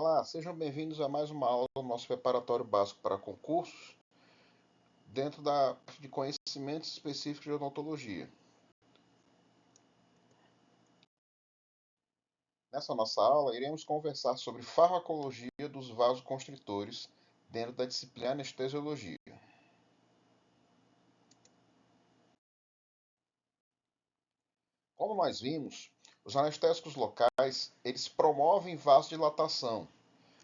Olá, sejam bem-vindos a mais uma aula do nosso preparatório básico para concursos, dentro da parte de conhecimentos específicos de odontologia. Nessa nossa aula, iremos conversar sobre farmacologia dos vasoconstritores dentro da disciplina anestesiologia. Como nós vimos, os anestésicos locais, eles promovem vasodilatação.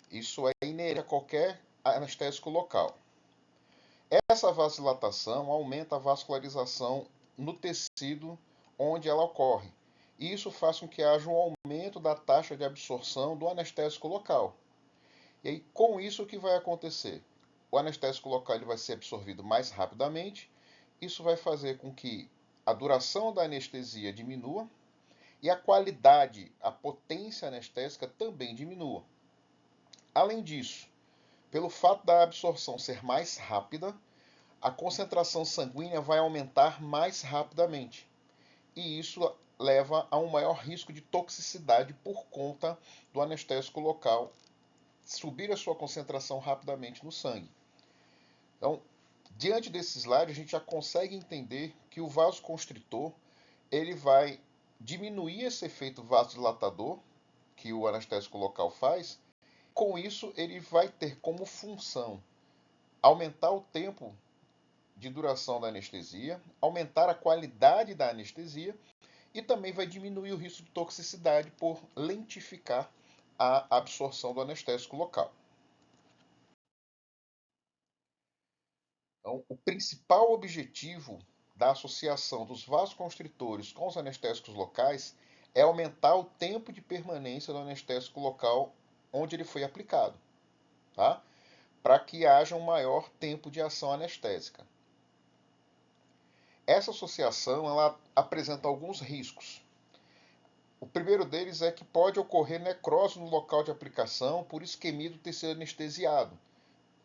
Isso é inerente a qualquer anestésico local. Essa vasodilatação aumenta a vascularização no tecido onde ela ocorre. E isso faz com que haja um aumento da taxa de absorção do anestésico local. E aí, com isso, o que vai acontecer? O anestésico local ele vai ser absorvido mais rapidamente. Isso vai fazer com que a duração da anestesia diminua e a qualidade, a potência anestésica também diminua. Além disso, pelo fato da absorção ser mais rápida, a concentração sanguínea vai aumentar mais rapidamente. E isso leva a um maior risco de toxicidade por conta do anestésico local subir a sua concentração rapidamente no sangue. Então, diante desse slide, a gente já consegue entender que o vasoconstritor ele vai diminuir esse efeito vasodilatador que o anestésico local faz. Com isso, ele vai ter como função aumentar o tempo de duração da anestesia, aumentar a qualidade da anestesia e também vai diminuir o risco de toxicidade por lentificar a absorção do anestésico local. Então, o principal objetivo da associação dos vasoconstritores com os anestésicos locais é aumentar o tempo de permanência do anestésico local onde ele foi aplicado, tá? Para que haja um maior tempo de ação anestésica. Essa associação ela apresenta alguns riscos. O primeiro deles é que pode ocorrer necrose no local de aplicação por isquemia do tecido anestesiado.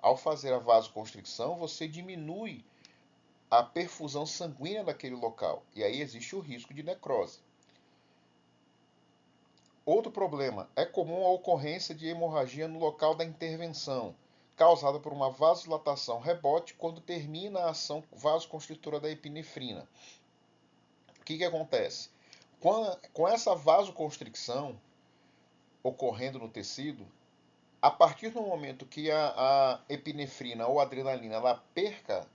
Ao fazer a vasoconstricção, você diminui a perfusão sanguínea daquele local e aí existe o risco de necrose. Outro problema, é comum a ocorrência de hemorragia no local da intervenção, causada por uma vasodilatação rebote quando termina a ação vasoconstritora da epinefrina. O que acontece? Com essa vasoconstricção ocorrendo no tecido, a partir do momento que a epinefrina ou adrenalina ela perca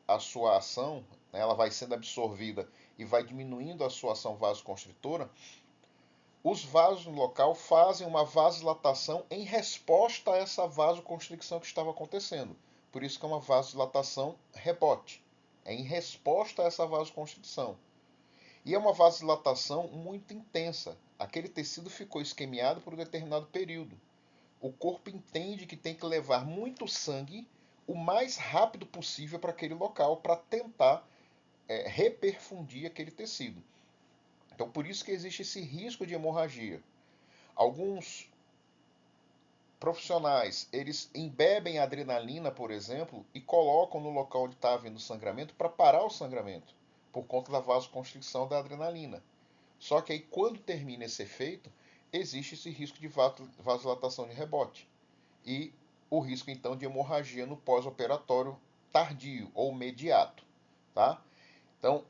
a sua ação, né, ela vai sendo absorvida e vai diminuindo a sua ação vasoconstritora, os vasos no local fazem uma vasodilatação em resposta a essa vasoconstricção que estava acontecendo. Por isso que é uma vasodilatação rebote. É em resposta a essa vasoconstricção. E é uma vasodilatação muito intensa. Aquele tecido ficou isquemiado por um determinado período. O corpo entende que tem que levar muito sangue o mais rápido possível para aquele local para tentar reperfundir aquele tecido. Então, por isso que existe esse risco de hemorragia. Alguns profissionais, eles embebem adrenalina, por exemplo, e colocam no local onde está havendo sangramento para parar o sangramento, por conta da vasoconstricção da adrenalina. Só que aí, quando termina esse efeito, existe esse risco de vasodilatação de rebote. E o risco, então, de hemorragia no pós-operatório tardio ou imediato. Tá? Então,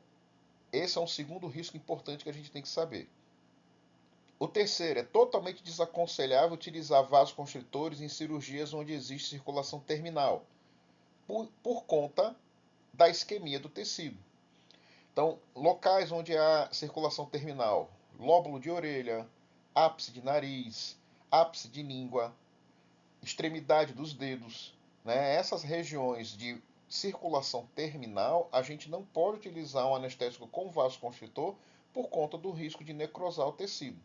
esse é um segundo risco importante que a gente tem que saber. O terceiro, é totalmente desaconselhável utilizar vasoconstritores em cirurgias onde existe circulação terminal, por conta da isquemia do tecido. Então, locais onde há circulação terminal, lóbulo de orelha, ápice de nariz, ápice de língua, extremidade dos dedos, né? Essas regiões de circulação terminal, a gente não pode utilizar um anestésico com vasoconstritor por conta do risco de necrosar o tecido.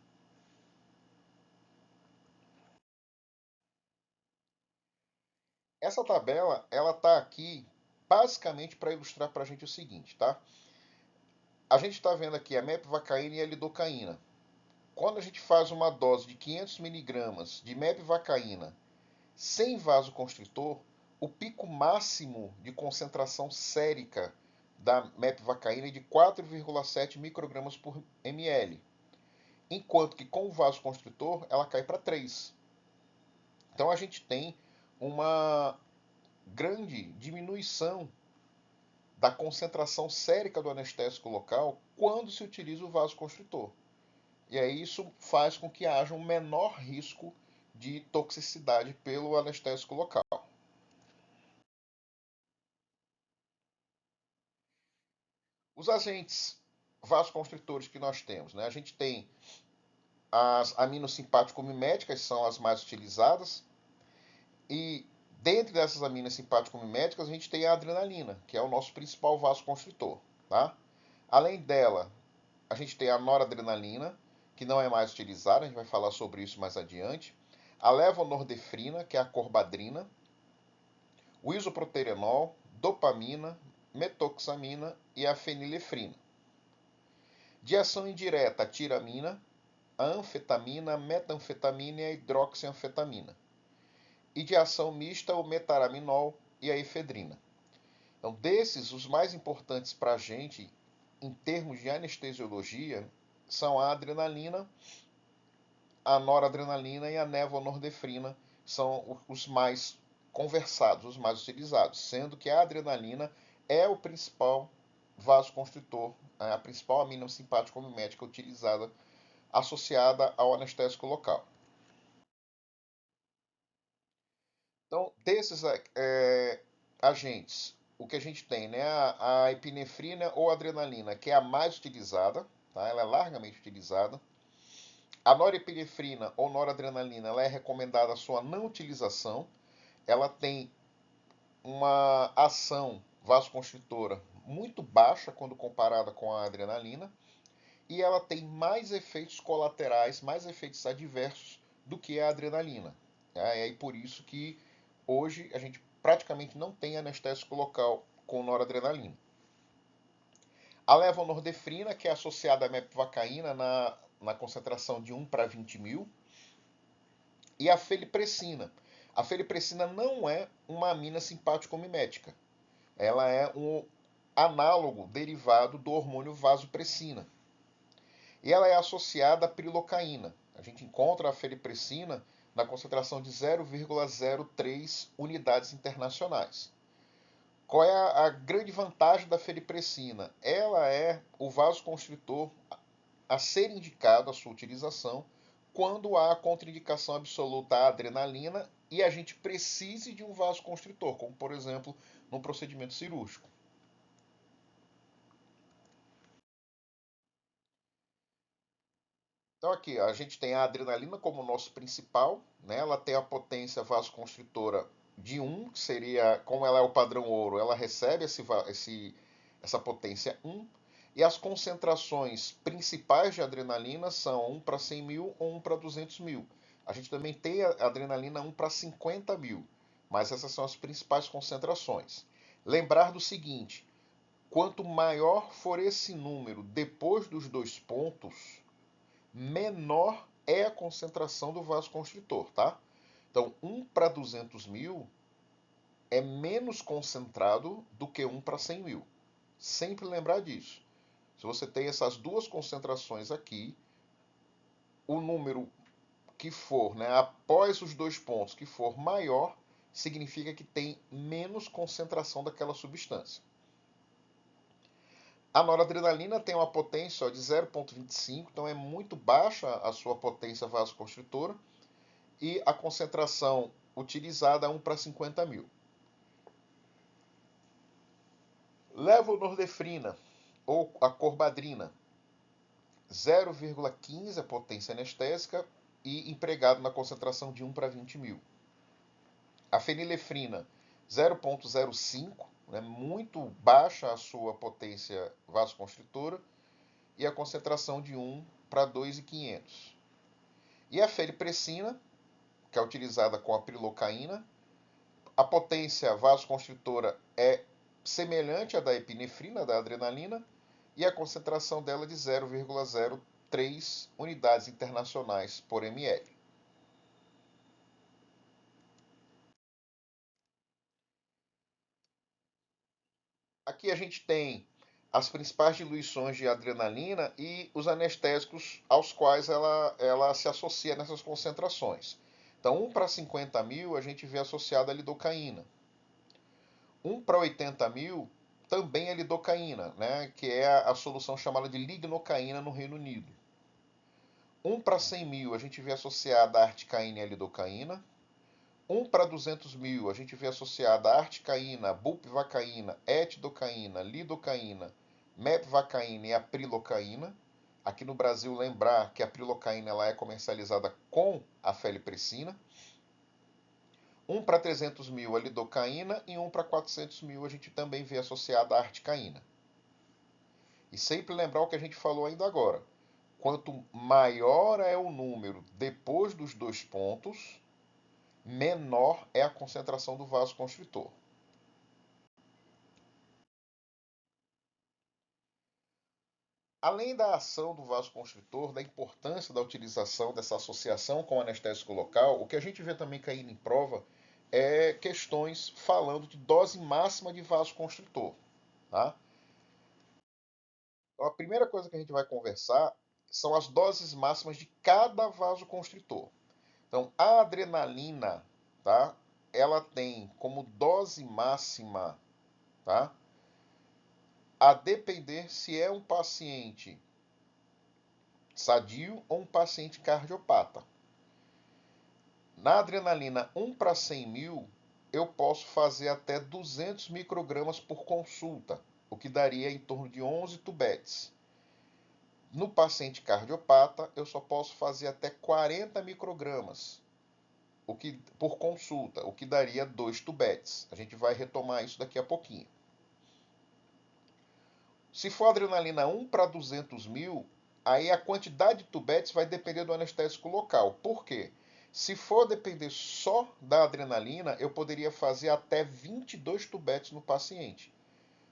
Essa tabela, ela está aqui basicamente para ilustrar para a gente o seguinte, tá? A gente está vendo aqui a mepivacaína e a lidocaína. Quando a gente faz uma dose de 500 miligramas de mepivacaína sem vasoconstritor, o pico máximo de concentração sérica da mepivacaína é de 4,7 microgramas por ml, enquanto que com o vasoconstritor ela cai para 3. Então a gente tem uma grande diminuição da concentração sérica do anestésico local quando se utiliza o vasoconstritor. E aí isso faz com que haja um menor risco de toxicidade pelo anestésico local. Os agentes vasoconstritores que nós temos, né? A gente tem as aminosimpático-miméticas, são as mais utilizadas, e dentro dessas aminosimpático-miméticas a gente tem a adrenalina, que é o nosso principal vasoconstritor, tá? Além dela, a gente tem a noradrenalina, que não é mais utilizada, a gente vai falar sobre isso mais adiante. A levonorfrina, que é a corbadrina, o isoproterenol, dopamina, metoxamina e a fenilefrina. De ação indireta, a tiramina, a anfetamina, a metanfetamina e a hidroxianfetamina. E de ação mista, o metaraminol e a efedrina. Então, desses, os mais importantes para a gente, em termos de anestesiologia, são a adrenalina, a noradrenalina e a levonorfrina, são os mais conversados, os mais utilizados, sendo que a adrenalina é o principal vasoconstritor, a principal aminosimpático-mimética utilizada, associada ao anestésico local. Então, desses agentes, o que a gente tem, né, a epinefrina ou adrenalina, que é a mais utilizada, tá? Ela é largamente utilizada. A norepinefrina ou noradrenalina, ela é recomendada a sua não utilização. Ela tem uma ação vasoconstritora muito baixa quando comparada com a adrenalina e ela tem mais efeitos colaterais, mais efeitos adversos do que a adrenalina. É por isso que hoje a gente praticamente não tem anestésico local com noradrenalina. A levonorfrina, que é associada à mepivacaína na concentração de 1 para 20 mil, e a felipressina. A felipressina não é uma amina simpático-mimética. Ela é um análogo derivado do hormônio vasopressina. E ela é associada à prilocaína. A gente encontra a felipressina na concentração de 0,03 unidades internacionais. Qual é a grande vantagem da felipressina? Ela é o vasoconstritor a ser indicado a sua utilização quando há contraindicação absoluta à adrenalina e a gente precise de um vasoconstritor, como por exemplo num procedimento cirúrgico. Então aqui a gente tem a adrenalina como nosso principal, né? Ela tem a potência vasoconstritora de 1, que seria, como ela é o padrão ouro, ela recebe essa potência 1, e as concentrações principais de adrenalina são 1 para 100 mil ou 1 para 200 mil. A gente também tem a adrenalina 1 para 50 mil, mas essas são as principais concentrações. Lembrar do seguinte, quanto maior for esse número depois dos dois pontos, menor é a concentração do vasoconstritor, tá? Então, 1 para 200 mil é menos concentrado do que 1 para 100 mil. Sempre lembrar disso. Se você tem essas duas concentrações aqui, o número que for, né, após os dois pontos, que for maior, significa que tem menos concentração daquela substância. A noradrenalina tem uma potência de 0,25, então é muito baixa a sua potência vasoconstritora, e a concentração utilizada é 1 para 50 mil. Levonorfrina ou a corbadrina, 0,15 a potência anestésica e empregado na concentração de 1 para 20 mil. A fenilefrina, 0,05, né, muito baixa a sua potência vasoconstritora e a concentração de 1 para 2,500. E a felipressina, que é utilizada com a prilocaína, a potência vasoconstritora é semelhante à da epinefrina, da adrenalina, e a concentração dela é de 0,03 unidades internacionais por ml. Aqui a gente tem as principais diluições de adrenalina e os anestésicos aos quais ela se associa nessas concentrações. Então, 1 para 50 mil a gente vê associado a lidocaína. 1 para 80 mil também é lidocaína, né? Que é a solução chamada de lignocaína no Reino Unido. 1 para 100 mil a gente vê associada a articaína e a lidocaína. 1 para 200 mil a gente vê associada a articaína, bupivacaína, etidocaína, lidocaína, mepvacaína e a prilocaína. Aqui no Brasil, lembrar que a prilocaína ela é comercializada com a feliprecina. 1 para 300 mil a lidocaína e 1 para 400 mil a gente também vê associada a articaína. E sempre lembrar o que a gente falou ainda agora. Quanto maior é o número depois dos 2 pontos, menor é a concentração do vasoconstritor. Além da ação do vasoconstritor, da importância da utilização dessa associação com o anestésico local, o que a gente vê também caindo em prova é questões falando de dose máxima de vasoconstritor. Tá? Então, a primeira coisa que a gente vai conversar são as doses máximas de cada vasoconstritor. Então, a adrenalina, tá? Ela tem como dose máxima, tá? A depender se é um paciente sadio ou um paciente cardiopata. Na adrenalina 1 para 100 mil, eu posso fazer até 200 microgramas por consulta, o que daria em torno de 11 tubetes. No paciente cardiopata, eu só posso fazer até 40 microgramas por consulta, o que daria 2 tubetes. A gente vai retomar isso daqui a pouquinho. Se for adrenalina 1 para 200 mil, aí a quantidade de tubetes vai depender do anestésico local. Por quê? Se for depender só da adrenalina, eu poderia fazer até 22 tubetes no paciente.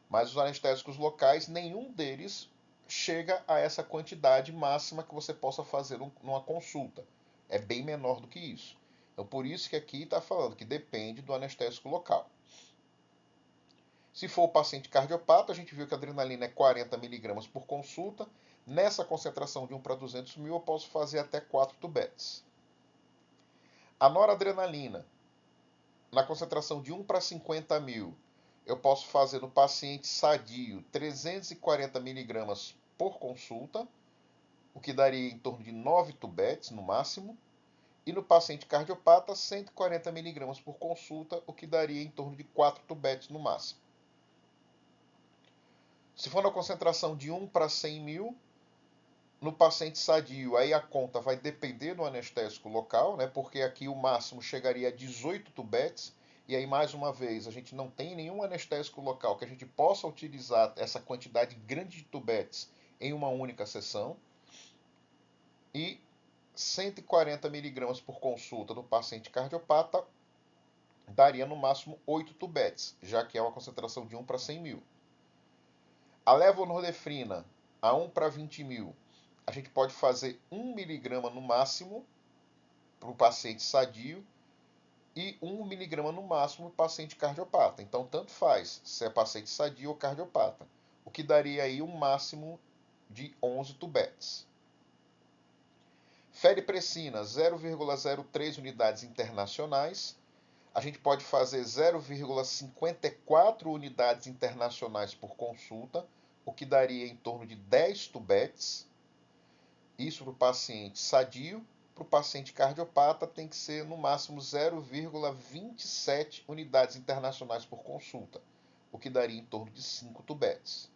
Mas os anestésicos locais, nenhum deles chega a essa quantidade máxima que você possa fazer numa consulta. É bem menor do que isso. Então, por isso que aqui está falando que depende do anestésico local. Se for o paciente cardiopata, a gente viu que a adrenalina é 40 miligramas por consulta. Nessa concentração de 1 para 200 mil, eu posso fazer até 4 tubetes. A noradrenalina, na concentração de 1 para 50 mil, eu posso fazer no paciente sadio 340 miligramas por consulta, o que daria em torno de 9 tubetes no máximo. E no paciente cardiopata, 140 miligramas por consulta, o que daria em torno de 4 tubetes no máximo. Se for na concentração de 1 para 100 mil, no paciente sadio, aí a conta vai depender do anestésico local, né? Porque aqui o máximo chegaria a 18 tubetes. E aí, mais uma vez, a gente não tem nenhum anestésico local que a gente possa utilizar essa quantidade grande de tubetes em uma única sessão. E 140 miligramas por consulta no paciente cardiopata daria no máximo 8 tubetes, já que é uma concentração de 1 para 100 mil. A levonorefrina, a 1 para 20 mil, a gente pode fazer 1 miligrama no máximo para o paciente sadio e 1 miligrama no máximo para o paciente cardiopata. Então, tanto faz se é paciente sadio ou cardiopata, o que daria aí um máximo de 11 tubetes. Feripressina, 0,03 unidades internacionais. A gente pode fazer 0,54 unidades internacionais por consulta, o que daria em torno de 10 tubetes. Isso para o paciente sadio. Para o paciente cardiopata tem que ser no máximo 0,27 unidades internacionais por consulta, o que daria em torno de 5 tubetes.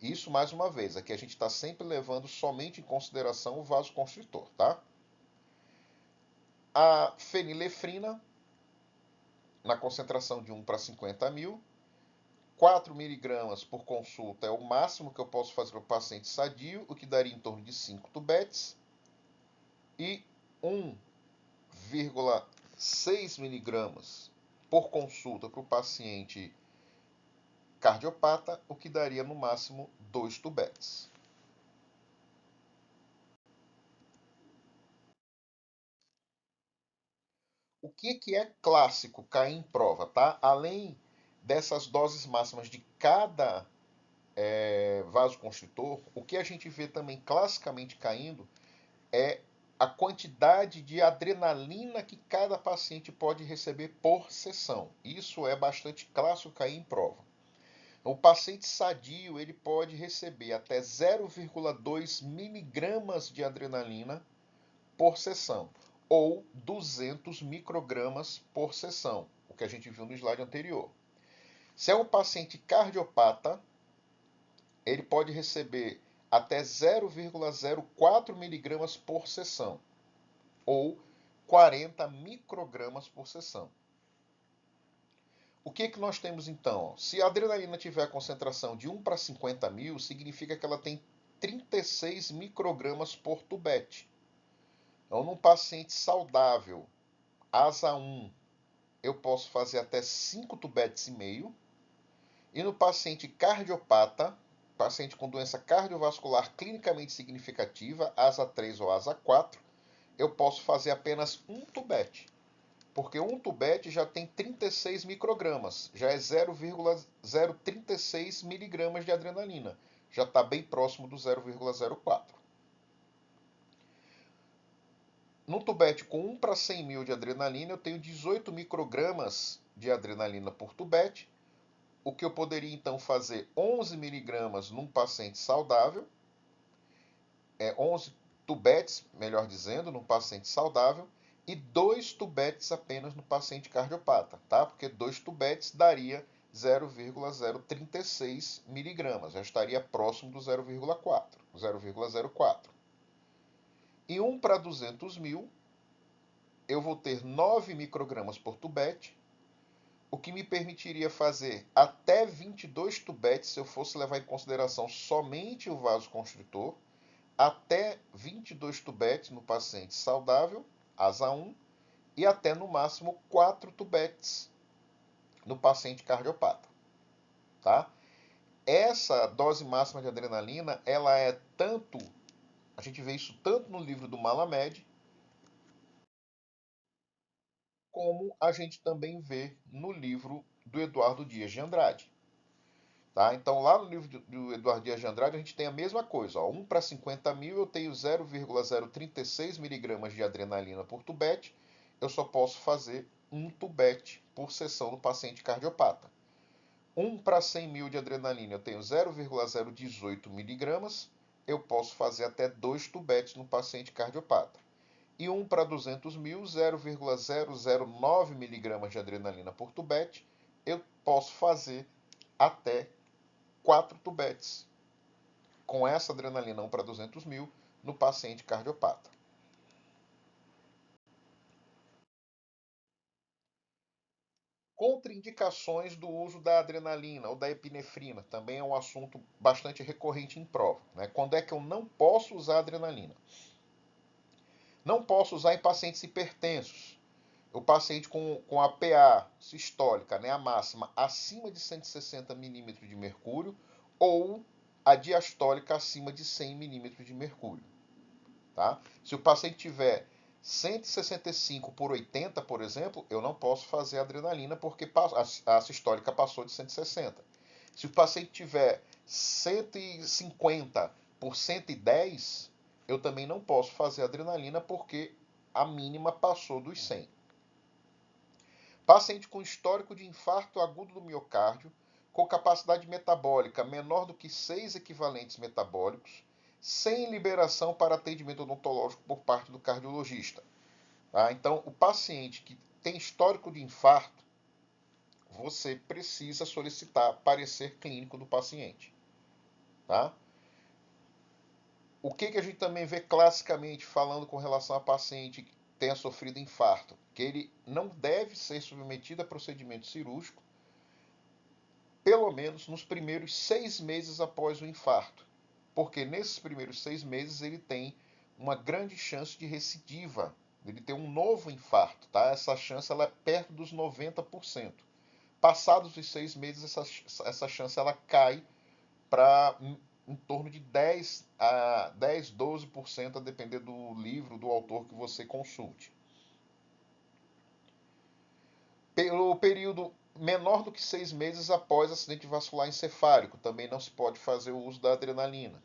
Isso, mais uma vez, aqui a gente está sempre levando somente em consideração o vasoconstritor, tá? A fenilefrina, na concentração de 1 para 50 mil, 4 miligramas por consulta é o máximo que eu posso fazer para o paciente sadio, o que daria em torno de 5 tubetes. E 1,6 miligramas por consulta para o paciente cardiopata, o que daria no máximo 2 tubetes. O que é clássico cair em prova, tá? Além dessas doses máximas de cada vasoconstritor, o que a gente vê também classicamente caindo é a quantidade de adrenalina que cada paciente pode receber por sessão. Isso é bastante clássico cair em prova. O paciente sadio ele pode receber até 0,2 miligramas de adrenalina por sessão ou 200 microgramas por sessão, o que a gente viu no slide anterior. Se é um paciente cardiopata, ele pode receber até 0,04 miligramas por sessão ou 40 microgramas por sessão. O que que nós temos então? Se a adrenalina tiver a concentração de 1 para 50 mil, significa que ela tem 36 microgramas por tubete. Então, num paciente saudável, asa 1, eu posso fazer até 5 tubetes e meio. E no paciente cardiopata, paciente com doença cardiovascular clinicamente significativa, asa 3 ou asa 4, eu posso fazer apenas um tubete. Porque um tubete já tem 36 microgramas, já é 0,036 miligramas de adrenalina. Já está bem próximo do 0,04. No tubete com 1 para 100 mil de adrenalina, eu tenho 18 microgramas de adrenalina por tubete, o que eu poderia então fazer 11 miligramas num paciente saudável, 11 tubetes, melhor dizendo, num paciente saudável, e 2 tubetes apenas no paciente cardiopata, tá? Porque 2 tubetes daria 0,036 miligramas, já estaria próximo do 0,04. E 1 para 200 mil, eu vou ter 9 microgramas por tubete, o que me permitiria fazer até 22 tubetes se eu fosse levar em consideração somente o vasoconstritor, até 22 tubetes no paciente saudável, asa 1, e até no máximo 4 tubetes no paciente cardiopata, tá? Essa dose máxima de adrenalina, ela é tanto, a gente vê isso tanto no livro do Malamed, como a gente também vê no livro do Eduardo Dias de Andrade. Tá? Então, lá no livro do Eduardo Dias de Andrade, a gente tem a mesma coisa. Ó, 1 para 50 mil, eu tenho 0,036 miligramas de adrenalina por tubete. Eu só posso fazer um tubete por sessão no paciente cardiopata. 1 para 100 mil de adrenalina, eu tenho 0,018 miligramas. Eu posso fazer até 2 tubetes no paciente cardiopata. E 1 para 200 mil, 0,009 miligramas de adrenalina por tubete. Eu posso fazer até 4 tubetes com essa adrenalina 1 para 200 mil no paciente cardiopata. Contraindicações do uso da adrenalina ou da epinefrina também é um assunto bastante recorrente em prova. Né? Quando é que eu não posso usar adrenalina? Não posso usar em pacientes hipertensos. O paciente com a PA sistólica, né, a máxima, acima de 160 milímetros de mercúrio ou a diastólica acima de 100 milímetros de mercúrio. Tá? Se o paciente tiver 165 por 80, por exemplo, eu não posso fazer adrenalina porque a sistólica passou de 160. Se o paciente tiver 150 por 110, eu também não posso fazer adrenalina porque a mínima passou dos 100. Paciente com histórico de infarto agudo do miocárdio, com capacidade metabólica menor do que 6 equivalentes metabólicos, sem liberação para atendimento odontológico por parte do cardiologista. Tá? Então, o paciente que tem histórico de infarto, você precisa solicitar parecer clínico do paciente. Tá? O que a gente também vê classicamente falando com relação a paciente que tenha sofrido infarto? Que ele não deve ser submetido a procedimento cirúrgico, pelo menos nos primeiros 6 meses após o infarto. Porque nesses primeiros 6 meses ele tem uma grande chance de recidiva, ele ter um novo infarto, tá? Essa chance ela é perto dos 90%. Passados os 6 meses, essa chance ela cai para em torno de 12%, a depender do livro, do autor que você consulte. Pelo período menor do que 6 meses após acidente vascular encefálico, também não se pode fazer o uso da adrenalina.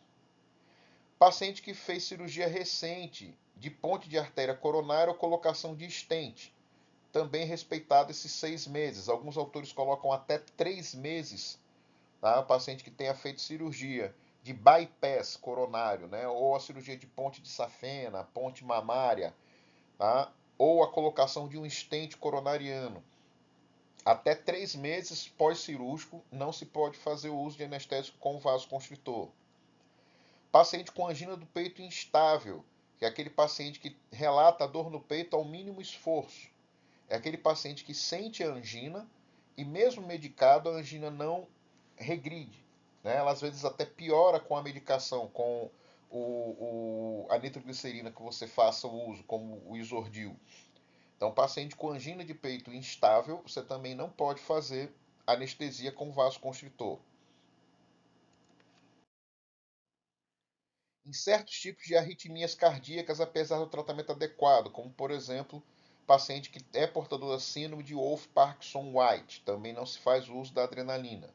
Paciente que fez cirurgia recente de ponte de artéria coronária ou colocação de stent. Também respeitado esses 6 meses. Alguns autores colocam até 3 meses, tá? O paciente que tenha feito cirurgia de bypass coronário, né? Ou a cirurgia de ponte de safena, ponte mamária, tá? Ou a colocação de um stent coronariano. Até 3 meses pós-cirúrgico não se pode fazer o uso de anestésico com vasoconstritor. Paciente com angina do peito instável, que é aquele paciente que relata dor no peito ao mínimo esforço. É aquele paciente que sente a angina e mesmo medicado a angina não regride, né? Ela às vezes até piora com a medicação, com a nitroglicerina que você faça o uso, como o Isordil. Então, paciente com angina de peito instável, você também não pode fazer anestesia com vasoconstritor. Em certos tipos de arritmias cardíacas, apesar do tratamento adequado, como por exemplo, paciente que é portador da síndrome de Wolff-Parkinson-White, também não se faz uso da adrenalina.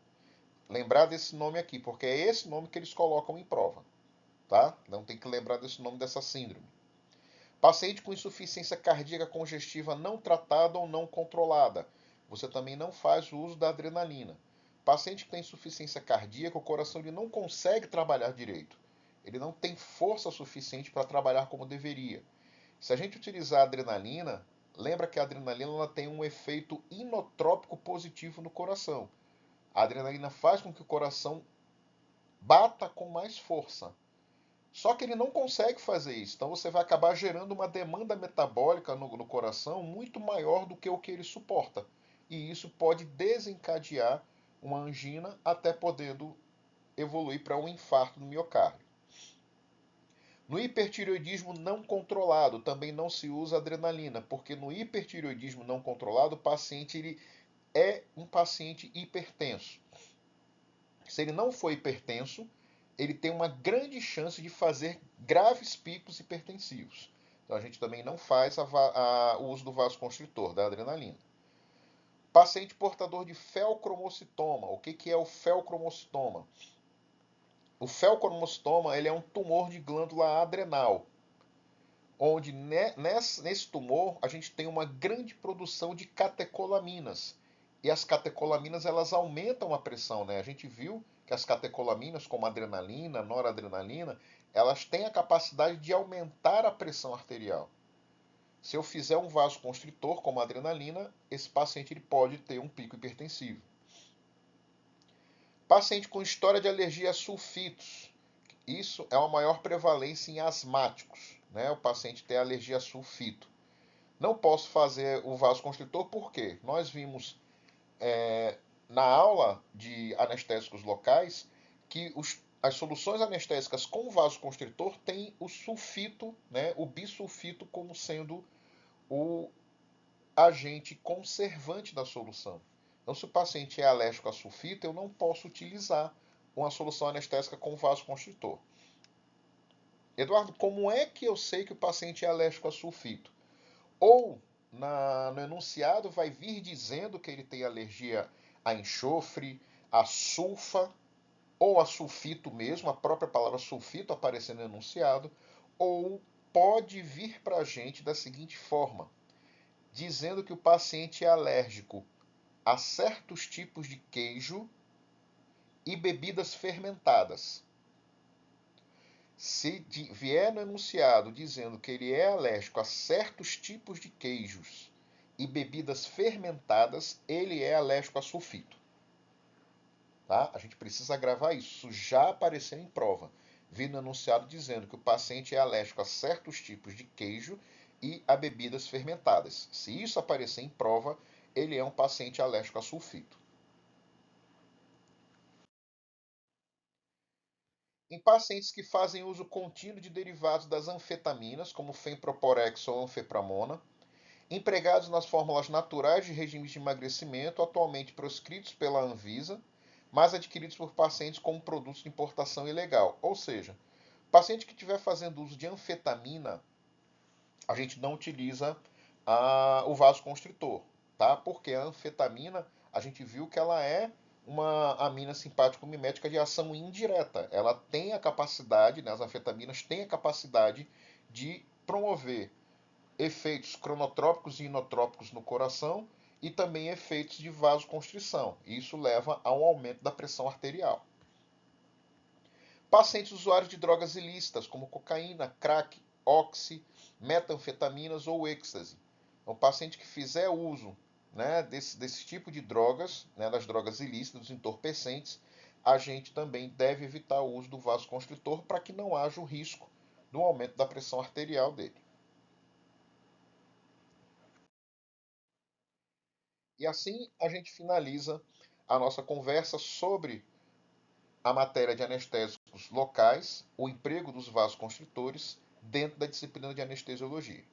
Lembrar desse nome aqui, porque é esse nome que eles colocam em prova, tá? Não tem que lembrar desse nome dessa síndrome. Paciente com insuficiência cardíaca congestiva não tratada ou não controlada, você também não faz o uso da adrenalina. Paciente que tem insuficiência cardíaca, o coração ele não consegue trabalhar direito. Ele não tem força suficiente para trabalhar como deveria. Se a gente utilizar a adrenalina, lembra que a adrenalina ela tem um efeito inotrópico positivo no coração. A adrenalina faz com que o coração bata com mais força. Só que ele não consegue fazer isso. Então você vai acabar gerando uma demanda metabólica no coração muito maior do que o que ele suporta. E isso pode desencadear uma angina até podendo evoluir para um infarto no miocárdio. No hipertireoidismo não controlado também não se usa adrenalina, porque no hipertireoidismo não controlado o paciente ele é um paciente hipertenso. Se ele não for hipertenso, ele tem uma grande chance de fazer graves picos hipertensivos. Então a gente também não faz o uso do vasoconstritor, da adrenalina. Paciente portador de feocromocitoma. O que é o feocromocitoma? O feocromocitoma ele é um tumor de glândula adrenal, onde nesse tumor a gente tem uma grande produção de catecolaminas. E as catecolaminas elas aumentam a pressão, né? A gente viu que as catecolaminas, como a adrenalina, a noradrenalina, elas têm a capacidade de aumentar a pressão arterial. Se eu fizer um vasoconstritor como a adrenalina, esse paciente ele pode ter um pico hipertensivo. Paciente com história de alergia a sulfitos. Isso é uma maior prevalência em asmáticos, né? O paciente tem alergia a sulfito. Não posso fazer o vasoconstritor porque nós vimos na aula de anestésicos locais que as soluções anestésicas com vasoconstritor têm o sulfito, né, o bisulfito como sendo o agente conservante da solução. Então, se o paciente é alérgico a sulfito, eu não posso utilizar uma solução anestésica com vasoconstritor. Eduardo, como é que eu sei que o paciente é alérgico a sulfito? Ou no enunciado vai vir dizendo que ele tem alergia a enxofre, a sulfa, ou a sulfito mesmo, a própria palavra sulfito aparecendo no enunciado, ou pode vir para a gente da seguinte forma, dizendo que o paciente é alérgico a certos tipos de queijo e bebidas fermentadas. Se vier no enunciado dizendo que ele é alérgico a certos tipos de queijos e bebidas fermentadas, ele é alérgico a sulfito. Tá? A gente precisa gravar isso. Isso já apareceu em prova. Vi no enunciado dizendo que o paciente é alérgico a certos tipos de queijo e a bebidas fermentadas. Se isso aparecer em prova, ele é um paciente alérgico a sulfito. Em pacientes que fazem uso contínuo de derivados das anfetaminas, como fenproporex ou anfepramona, empregados nas fórmulas naturais de regimes de emagrecimento, atualmente proscritos pela Anvisa, mas adquiridos por pacientes como produtos de importação ilegal. Ou seja, paciente que estiver fazendo uso de anfetamina, a gente não utiliza o vasoconstritor, tá? Porque a anfetamina, a gente viu que ela é uma amina simpático-mimética de ação indireta. Ela tem a capacidade, né, as anfetaminas têm a capacidade de promover efeitos cronotrópicos e inotrópicos no coração e também efeitos de vasoconstrição. Isso leva a um aumento da pressão arterial. Pacientes usuários de drogas ilícitas, como cocaína, crack, oxi, metanfetaminas ou êxtase. Então, o paciente que fizer uso, né, desse tipo de drogas, né, das drogas ilícitas, dos entorpecentes, a gente também deve evitar o uso do vasoconstritor para que não haja o risco do aumento da pressão arterial dele. E assim a gente finaliza a nossa conversa sobre a matéria de anestésicos locais, o emprego dos vasoconstritores dentro da disciplina de anestesiologia.